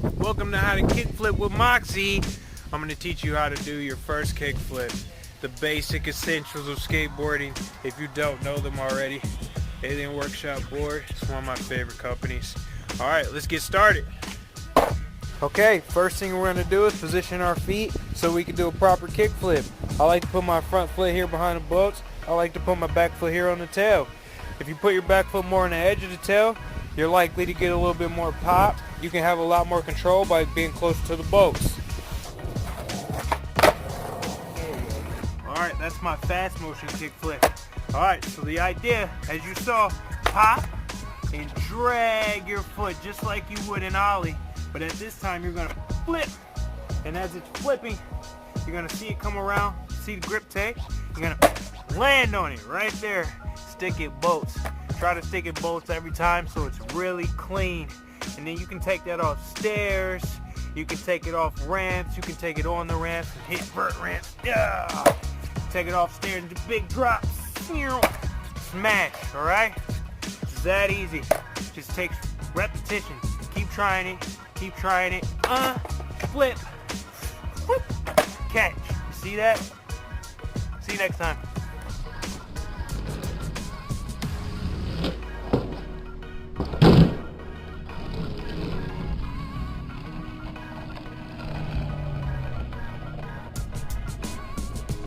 Welcome to How to Kickflip with Moxie. I'm going to teach you how to do your first kickflip. The basic essentials of skateboarding, if you don't know them already. Alien Workshop Board, it's one of my favorite companies. Alright, let's get started. Okay, first thing we're going to do is position our feet so we can do a proper kickflip. I like to put my front foot here behind the bolts. I like to put my back foot here on the tail. If you put your back foot more on the edge of the tail, you're likely to get a little bit more pop. You can have a lot more control by being close to the bolts. Alright, that's my fast motion kickflip. Alright, so the idea, as you saw, pop and drag your foot just like you would an ollie. But at this time, you're going to flip. And as it's flipping, you're going to see it come around. See the grip take? You're going to land on it right there. Stick it bolts. Try to stick it bolts every time so it's really clean. And then you can take that off stairs. You can take it off ramps. You can take it on the ramps and hit vert ramps. Yeah. Take it off stairs into big drops. Smash, alright? It's that easy. Just takes repetition. Keep trying it. Keep trying it. Flip. Whoop. Catch. See that? See you next time.